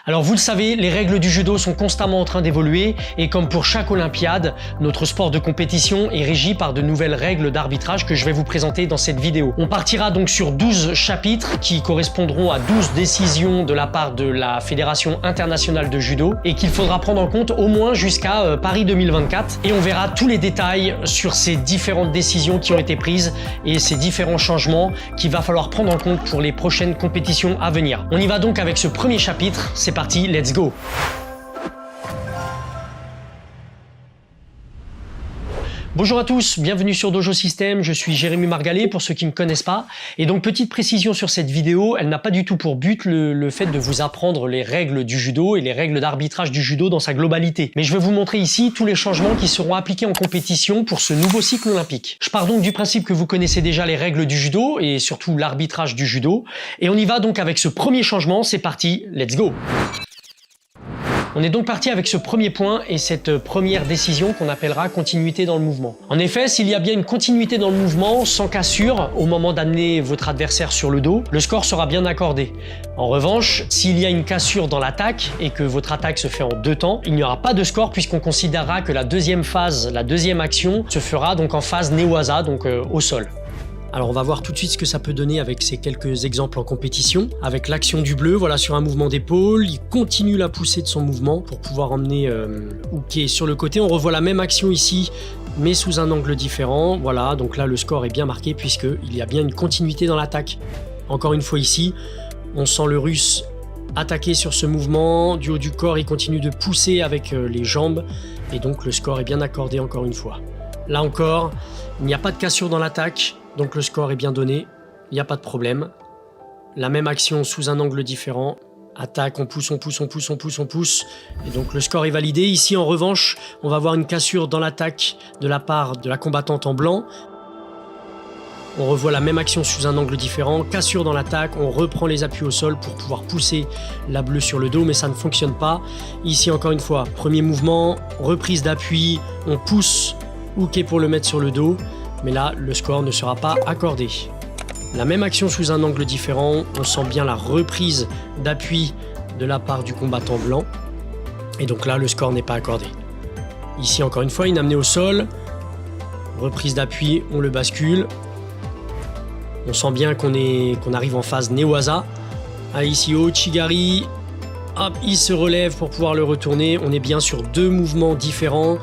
Alors vous le savez, les règles du judo sont constamment en train d'évoluer et comme pour chaque Olympiade, notre sport de compétition est régi par de nouvelles règles d'arbitrage que je vais vous présenter dans cette vidéo. On partira donc sur 12 chapitres qui correspondront à 12 décisions de la part de la Fédération internationale de judo et qu'il faudra prendre en compte au moins jusqu'à Paris 2024 et on verra tous les détails sur ces différentes décisions qui ont été prises et ces différents changements qu'il va falloir prendre en compte pour les prochaines compétitions à venir. On y va donc avec ce premier chapitre. C'est parti, let's go! Bonjour à tous, bienvenue sur Dojo System, je suis Jérémy Margalet pour ceux qui ne me connaissent pas. Et donc petite précision sur cette vidéo, elle n'a pas du tout pour but le fait de vous apprendre les règles du judo et les règles d'arbitrage du judo dans sa globalité. Mais je vais vous montrer ici tous les changements qui seront appliqués en compétition pour ce nouveau cycle olympique. Je pars donc du principe que vous connaissez déjà les règles du judo et surtout l'arbitrage du judo. Et on y va donc avec ce premier changement, c'est parti, let's go! On est donc parti avec ce premier point et cette première décision qu'on appellera continuité dans le mouvement. En effet, s'il y a bien une continuité dans le mouvement, sans cassure, au moment d'amener votre adversaire sur le dos, le score sera bien accordé. En revanche, s'il y a une cassure dans l'attaque et que votre attaque se fait en deux temps, il n'y aura pas de score puisqu'on considérera que la deuxième phase, la deuxième action, se fera donc en phase newaza, donc au sol. Alors on va voir tout de suite ce que ça peut donner avec ces quelques exemples en compétition. Avec l'action du bleu, voilà, sur un mouvement d'épaule, il continue la poussée de son mouvement pour pouvoir emmener Uke sur le côté. On revoit la même action ici, mais sous un angle différent. Voilà, donc là le score est bien marqué puisqu'il y a bien une continuité dans l'attaque. Encore une fois ici, on sent le russe attaquer sur ce mouvement. Du haut du corps, il continue de pousser avec les jambes et donc le score est bien accordé encore une fois. Là encore, il n'y a pas de cassure dans l'attaque. Donc le score est bien donné, il n'y a pas de problème. La même action sous un angle différent. Attaque, on pousse, on pousse, on pousse, on pousse, on pousse. Et donc le score est validé. Ici en revanche, on va avoir une cassure dans l'attaque de la part de la combattante en blanc. On revoit la même action sous un angle différent. Cassure dans l'attaque, on reprend les appuis au sol pour pouvoir pousser la bleue sur le dos, mais ça ne fonctionne pas. Ici encore une fois, premier mouvement, reprise d'appui, on pousse Uke pour le mettre sur le dos. Mais là, le score ne sera pas accordé. La même action sous un angle différent, on sent bien la reprise d'appui de la part du combattant blanc. Et donc là, le score n'est pas accordé. Ici, encore une fois, une amenée au sol. Reprise d'appui, on le bascule. On sent bien qu'on arrive en phase newaza. Ah, ici, Ouchigari. Hop, il se relève pour pouvoir le retourner. On est bien sur deux mouvements différents.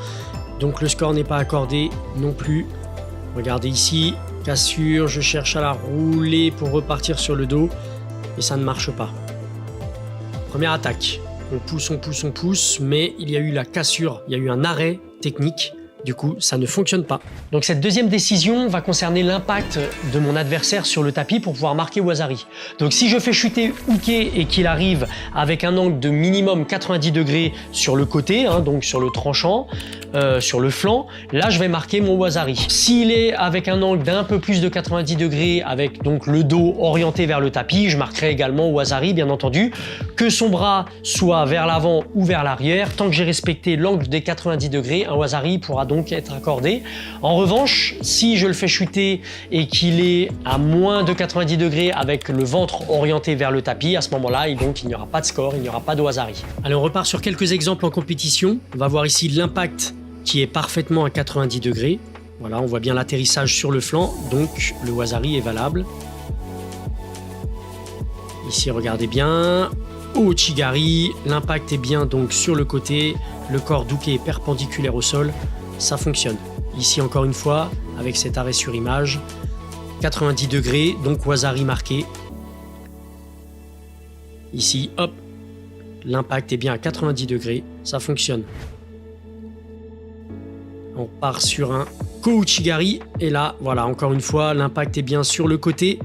Donc le score n'est pas accordé non plus. Regardez ici, cassure, je cherche à la rouler pour repartir sur le dos et ça ne marche pas. Première attaque, on pousse, on pousse, on pousse, mais il y a eu la cassure, il y a eu un arrêt technique. Du coup, ça ne fonctionne pas. Donc cette deuxième décision va concerner l'impact de mon adversaire sur le tapis pour pouvoir marquer Wazari. Donc si je fais chuter Uke et qu'il arrive avec un angle de minimum 90 degrés sur le côté, donc sur le tranchant, sur le flanc, là je vais marquer mon Wazari. S'il est avec un angle d'un peu plus de 90 degrés, avec donc le dos orienté vers le tapis, je marquerai également Wazari, bien entendu. Que son bras soit vers l'avant ou vers l'arrière, tant que j'ai respecté l'angle des 90 degrés, un Wazari pourra donc être accordé. En revanche, si je le fais chuter et qu'il est à moins de 90 degrés avec le ventre orienté vers le tapis, à ce moment-là, il n'y aura pas de score, il n'y aura pas de Wazari. Allez, on repart sur quelques exemples en compétition. On va voir ici l'impact qui est parfaitement à 90 degrés. Voilà, on voit bien l'atterrissage sur le flanc, donc le Wazari est valable. Ici, regardez bien. Ouchigari, l'impact est bien donc sur le côté, le corps d'Uke est perpendiculaire au sol. Ça fonctionne. Ici encore une fois, avec cet arrêt sur image, 90 degrés, donc Wazari marqué. Ici, hop, l'impact est bien à 90 degrés, ça fonctionne. On part sur un Kouchigari, et là, voilà, encore une fois, l'impact est bien sur le côté.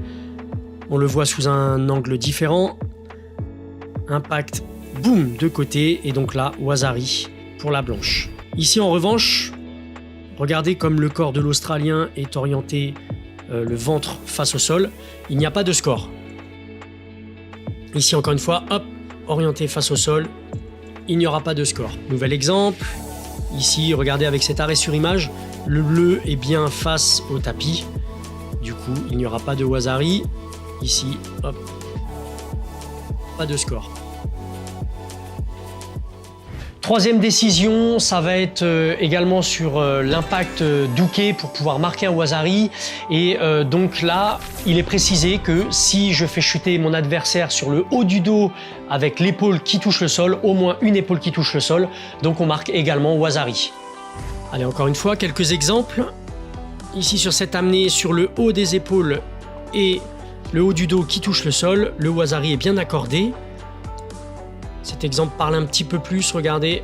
On le voit sous un angle différent. Impact, boum, de côté, et donc là, Wazari pour la blanche. Ici, en revanche, regardez comme le corps de l'Australien est orienté le ventre face au sol. Il n'y a pas de score. Ici, encore une fois, hop, orienté face au sol. Il n'y aura pas de score. Nouvel exemple. Ici, regardez avec cet arrêt sur image, le bleu est bien face au tapis. Du coup, il n'y aura pas de Wazari. Ici, hop, pas de score. Troisième décision, ça va être également sur l'impact d'Uke pour pouvoir marquer un Wazari. Et donc là, il est précisé que si je fais chuter mon adversaire sur le haut du dos avec l'épaule qui touche le sol, au moins une épaule qui touche le sol, donc on marque également Wazari. Allez, encore une fois, quelques exemples. Ici sur cette amenée, sur le haut des épaules et le haut du dos qui touche le sol, le Wazari est bien accordé. Cet exemple parle un petit peu plus, regardez,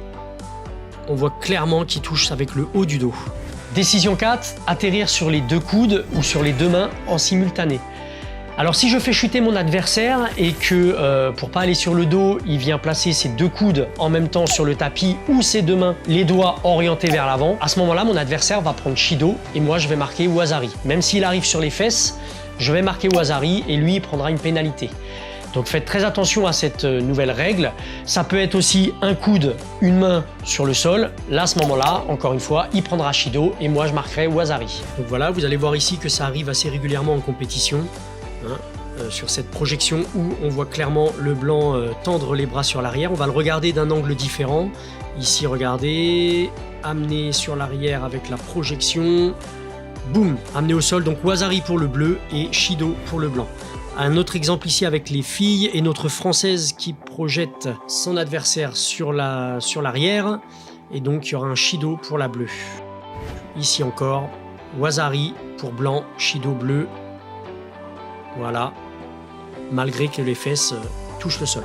on voit clairement qu'il touche avec le haut du dos. Décision 4, atterrir sur les deux coudes ou sur les deux mains en simultané. Alors si je fais chuter mon adversaire et que pour pas aller sur le dos, il vient placer ses deux coudes en même temps sur le tapis ou ses deux mains, les doigts orientés vers l'avant, à ce moment-là, mon adversaire va prendre Shido et moi je vais marquer Wazari. Même s'il arrive sur les fesses, je vais marquer Wazari et lui il prendra une pénalité. Donc faites très attention à cette nouvelle règle. Ça peut être aussi un coude, une main sur le sol. Là, à ce moment-là, encore une fois, il prendra Shido et moi, je marquerai Wazari. Donc voilà, vous allez voir ici que ça arrive assez régulièrement en compétition. Sur cette projection où on voit clairement le blanc tendre les bras sur l'arrière. On va le regarder d'un angle différent. Ici, regardez, amené sur l'arrière avec la projection. Boum, amené au sol. Donc Wazari pour le bleu et Shido pour le blanc. Un autre exemple ici avec les filles et notre française qui projette son adversaire sur l'arrière. Et donc il y aura un Shido pour la bleue. Ici encore, Wazari pour blanc, Shido bleu. Voilà, malgré que les fesses touchent le sol.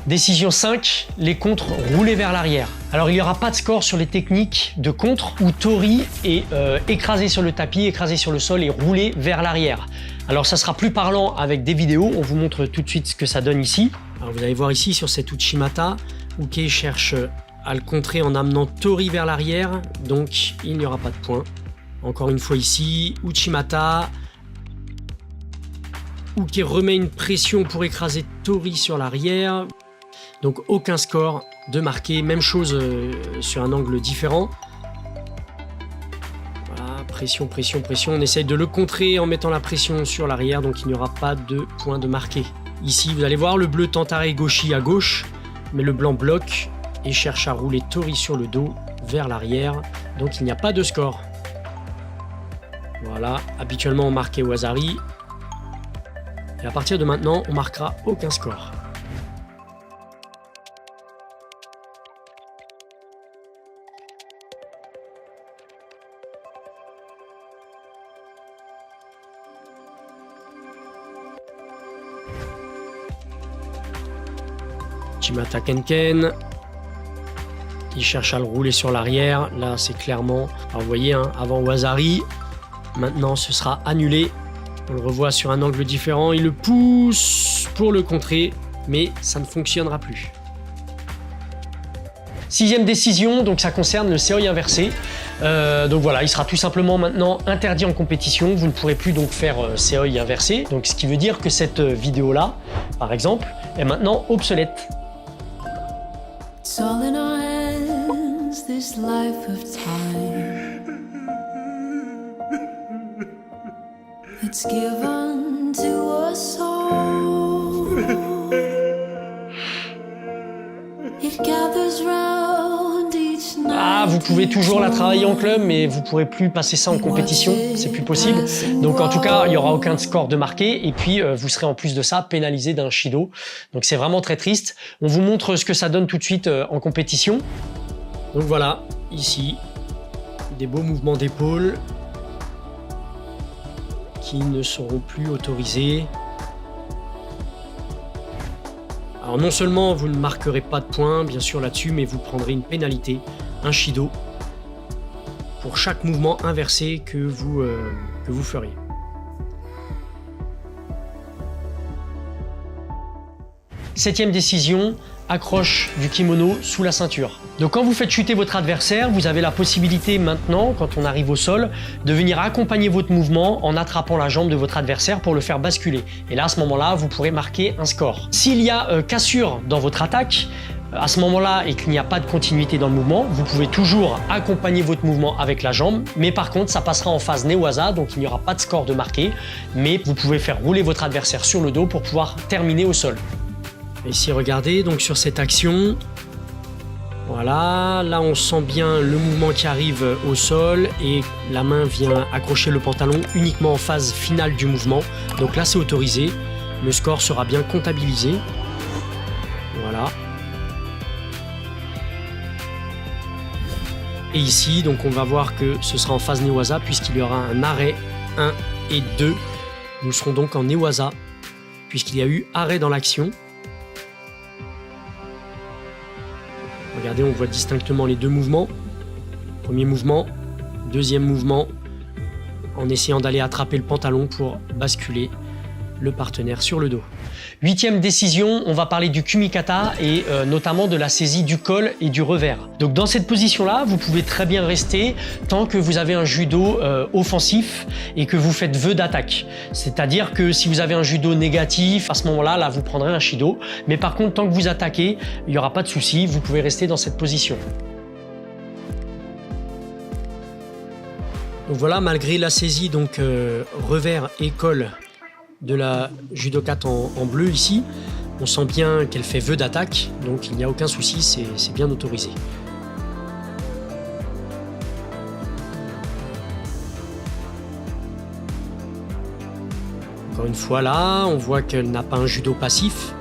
Décision 5, les contres roulés vers l'arrière. Alors il n'y aura pas de score sur les techniques de contre où Tori est écrasé sur le tapis, écrasé sur le sol et roulé vers l'arrière. Alors ça sera plus parlant avec des vidéos, on vous montre tout de suite ce que ça donne ici. Alors vous allez voir ici sur cet Uchimata, Uke cherche à le contrer en amenant Tori vers l'arrière, donc il n'y aura pas de point. Encore une fois ici, Uchimata, Uke remet une pression pour écraser Tori sur l'arrière. Donc aucun score de marqué, même chose sur un angle différent. Voilà, pression, pression, pression. On essaye de le contrer en mettant la pression sur l'arrière, donc il n'y aura pas de point de marqué. Ici, vous allez voir, le bleu tente à gauchi à gauche, mais le blanc bloque et cherche à rouler Tori sur le dos vers l'arrière, donc il n'y a pas de score. Voilà, habituellement on marquait Wazari. Et à partir de maintenant, on marquera aucun score. Uchimata Kenken. Il cherche à le rouler sur l'arrière. Là, c'est clairement... Alors, vous voyez, hein, avant Wazari. Maintenant, ce sera annulé. On le revoit sur un angle différent. Il le pousse pour le contrer, mais ça ne fonctionnera plus. Sixième décision, donc ça concerne le seoi inversé. Donc voilà, il sera tout simplement maintenant interdit en compétition. Vous ne pourrez plus donc faire seoi inversé. Donc ce qui veut dire que cette vidéo-là, par exemple, est maintenant obsolète. It's all in our hands, this life of time. It's given to us all. It gathers round each night. Ah, vous pouvez toujours la travailler en club, mais vous ne pourrez plus passer ça en compétition, c'est plus possible. Donc en tout cas, il n'y aura aucun score de marqué, et puis vous serez en plus de ça pénalisé d'un Shido. Donc c'est vraiment très triste. On vous montre ce que ça donne tout de suite en compétition. Donc voilà, ici, des beaux mouvements d'épaule qui ne seront plus autorisés. Alors non seulement vous ne marquerez pas de points, bien sûr là-dessus, mais vous prendrez une pénalité, un Shido, pour chaque mouvement inversé que vous feriez. Septième décision, accroche du kimono sous la ceinture. Donc quand vous faites chuter votre adversaire, vous avez la possibilité maintenant, quand on arrive au sol, de venir accompagner votre mouvement en attrapant la jambe de votre adversaire pour le faire basculer. Et là, à ce moment-là, vous pourrez marquer un score. S'il y a cassure dans votre attaque, à ce moment-là, et qu'il n'y a pas de continuité dans le mouvement, vous pouvez toujours accompagner votre mouvement avec la jambe, mais par contre, ça passera en phase Newaza, donc il n'y aura pas de score de marqué, mais vous pouvez faire rouler votre adversaire sur le dos pour pouvoir terminer au sol. Ici, regardez, donc sur cette action, Voilà, là on sent bien le mouvement qui arrive au sol et la main vient accrocher le pantalon uniquement en phase finale du mouvement. Donc là c'est autorisé, le score sera bien comptabilisé. Voilà. Et ici, donc on va voir que ce sera en phase Newaza puisqu'il y aura un arrêt 1 et 2. Nous serons donc en Newaza puisqu'il y a eu arrêt dans l'action. Regardez, on voit distinctement les deux mouvements. Premier mouvement, deuxième mouvement, en essayant d'aller attraper le pantalon pour basculer le partenaire sur le dos. 8e décision, on va parler du kumikata et notamment de la saisie du col et du revers. Donc dans cette position-là, vous pouvez très bien rester tant que vous avez un judo offensif et que vous faites vœu d'attaque. C'est-à-dire que si vous avez un judo négatif, à ce moment-là, là, vous prendrez un shido. Mais par contre, tant que vous attaquez, il n'y aura pas de souci, vous pouvez rester dans cette position. Donc voilà, malgré la saisie, donc revers et col de la judokate en bleu ici, on sent bien qu'elle fait vœu d'attaque, donc il n'y a aucun souci, c'est bien autorisé. Encore une fois là, on voit qu'elle n'a pas un judo passif,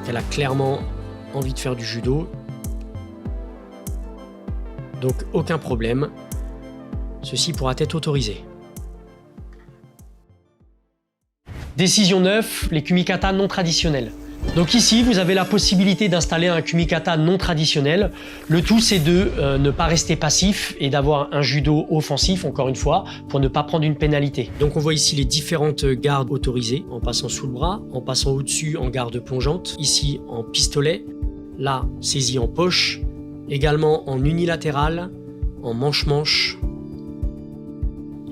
qu'elle a clairement envie de faire du judo, donc aucun problème, ceci pourra être autorisé. Décision 9, les kumikata non traditionnels. Donc ici, vous avez la possibilité d'installer un kumikata non traditionnel. Le tout, c'est de ne pas rester passif et d'avoir un judo offensif, encore une fois, pour ne pas prendre une pénalité. Donc on voit ici les différentes gardes autorisées, en passant sous le bras, en passant au-dessus en garde plongeante, ici en pistolet, là, saisie en poche, également en unilatéral, en manche-manche,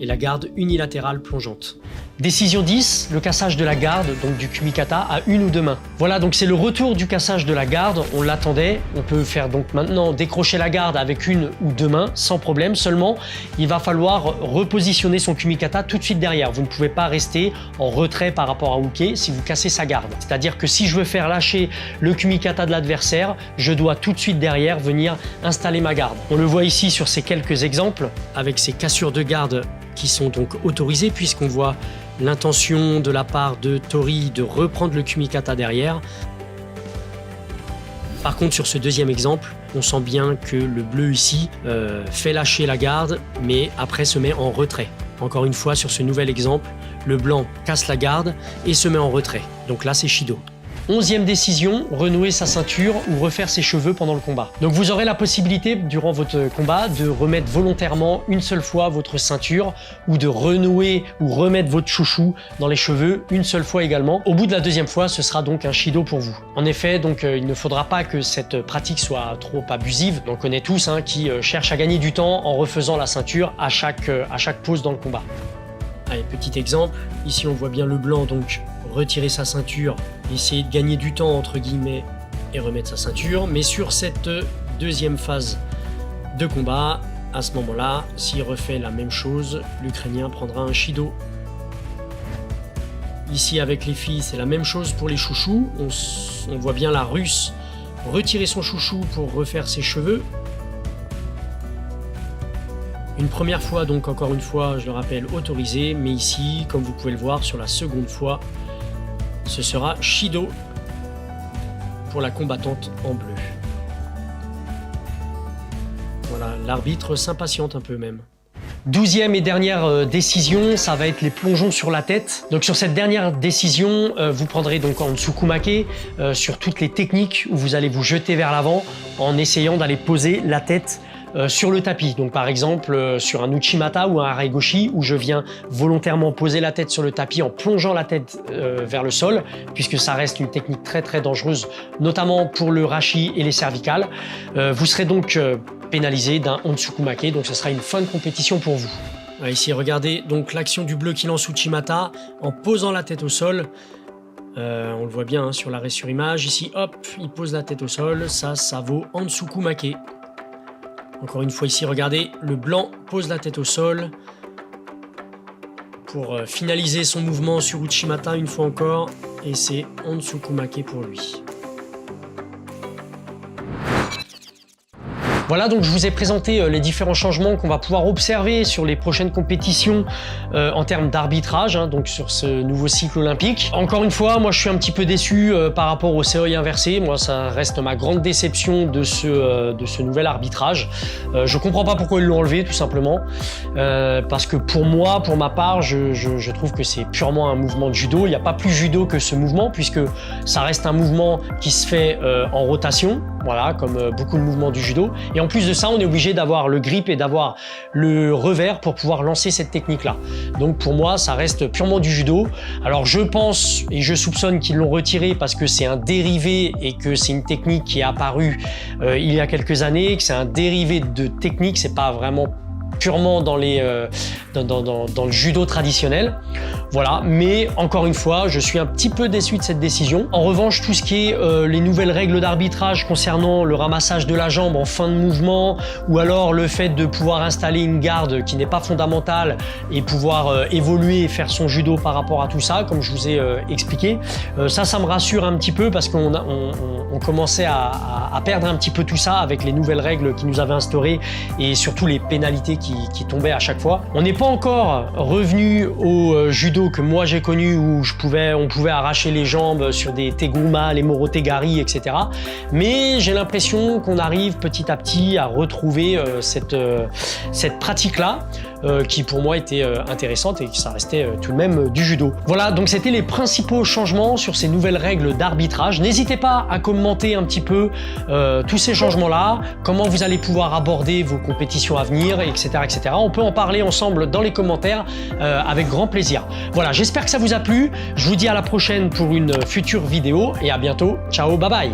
et la garde unilatérale plongeante. Décision 10, le cassage de la garde, donc du kumikata, à une ou deux mains. Voilà, donc c'est le retour du cassage de la garde, on l'attendait. On peut faire donc maintenant décrocher la garde avec une ou deux mains, sans problème. Seulement, il va falloir repositionner son kumikata tout de suite derrière. Vous ne pouvez pas rester en retrait par rapport à Uke si vous cassez sa garde. C'est-à-dire que si je veux faire lâcher le kumikata de l'adversaire, je dois tout de suite derrière venir installer ma garde. On le voit ici sur ces quelques exemples, avec ces cassures de garde qui sont donc autorisées, puisqu'on voit l'intention de la part de Tori de reprendre le kumikata derrière. Par contre, sur ce deuxième exemple, on sent bien que le bleu ici fait lâcher la garde, mais après se met en retrait. Encore une fois, sur ce nouvel exemple, le blanc casse la garde et se met en retrait. Donc là, c'est Shido. 11e décision, renouer sa ceinture ou refaire ses cheveux pendant le combat. Donc vous aurez la possibilité, durant votre combat, de remettre volontairement une seule fois votre ceinture ou de renouer ou remettre votre chouchou dans les cheveux une seule fois également. Au bout de la deuxième fois, ce sera donc un Shido pour vous. En effet, donc il ne faudra pas que cette pratique soit trop abusive. On connaît tous qui cherchent à gagner du temps en refaisant la ceinture à chaque pause dans le combat. Allez, petit exemple, ici on voit bien le blanc donc retirer sa ceinture, essayer de gagner du temps entre guillemets et remettre sa ceinture, mais sur cette deuxième phase de combat, à ce moment-là, s'il refait la même chose, l'Ukrainien prendra un Shido. Ici avec les filles, c'est la même chose pour les chouchous, on voit bien la Russe retirer son chouchou pour refaire ses cheveux. Une première fois, donc encore une fois, je le rappelle, autorisé, mais ici, comme vous pouvez le voir, sur la seconde fois, ce sera Shido pour la combattante en bleu. Voilà, l'arbitre s'impatiente un peu même. 12e et dernière décision, ça va être les plongeons sur la tête. Donc sur cette dernière décision, vous prendrez donc en Tsukumake sur toutes les techniques où vous allez vous jeter vers l'avant en essayant d'aller poser la tête sur le tapis. Donc par exemple sur un Uchimata ou un Haregoshi où je viens volontairement poser la tête sur le tapis en plongeant la tête vers le sol, puisque ça reste une technique très dangereuse, notamment pour le Rashi et les cervicales. Vous serez donc pénalisé d'un Ontsukumake, donc ce sera une fin de compétition pour vous. Ici regardez donc l'action du bleu qui lance Uchimata en posant la tête au sol. On le voit bien sur l'arrêt sur image. Ici hop, il pose la tête au sol, ça vaut Ontsukumake. Encore une fois ici, regardez, le blanc pose la tête au sol pour finaliser son mouvement sur Uchimata une fois encore, et c'est Ontsukumake pour lui. Voilà, donc je vous ai présenté les différents changements qu'on va pouvoir observer sur les prochaines compétitions en termes d'arbitrage, hein, donc sur ce nouveau cycle olympique. Encore une fois, moi je suis un petit peu déçu par rapport au seuil inversé. Moi, ça reste ma grande déception de ce nouvel arbitrage. Je comprends pas pourquoi ils l'ont enlevé, tout simplement, parce que pour moi, pour ma part, je trouve que c'est purement un mouvement de judo. Il n'y a pas plus judo que ce mouvement, puisque ça reste un mouvement qui se fait en rotation, voilà, comme beaucoup de mouvements du judo. Et en plus de ça, on est obligé d'avoir le grip et d'avoir le revers pour pouvoir lancer cette technique-là. Donc pour moi, ça reste purement du judo. Alors je pense et je soupçonne qu'ils l'ont retiré parce que c'est un dérivé et que c'est une technique qui est apparue il y a quelques années, que c'est un dérivé de technique, c'est pas vraiment purement dans le judo traditionnel. Voilà, mais encore une fois, je suis un petit peu déçu de cette décision. En revanche, tout ce qui est les nouvelles règles d'arbitrage concernant le ramassage de la jambe en fin de mouvement, ou alors le fait de pouvoir installer une garde qui n'est pas fondamentale et pouvoir évoluer et faire son judo par rapport à tout ça, comme je vous ai expliqué, ça me rassure un petit peu parce qu'on commençait à perdre un petit peu tout ça avec les nouvelles règles qui nous avaient instaurées et surtout les pénalités qui tombaient à chaque fois. On n'est pas encore revenu au judo que moi j'ai connu où on pouvait arracher les jambes sur des teguma, les morotegari, etc. Mais j'ai l'impression qu'on arrive petit à petit à retrouver cette pratique-là qui pour moi était intéressante et que ça restait tout de même du judo. Voilà, donc c'était les principaux changements sur ces nouvelles règles d'arbitrage. N'hésitez pas à commenter un petit peu tous ces changements-là, comment vous allez pouvoir aborder vos compétitions à venir, etc., etc. On peut en parler ensemble dans les commentaires avec grand plaisir. Voilà, j'espère que ça vous a plu. Je vous dis à la prochaine pour une future vidéo et à bientôt. Ciao, bye bye.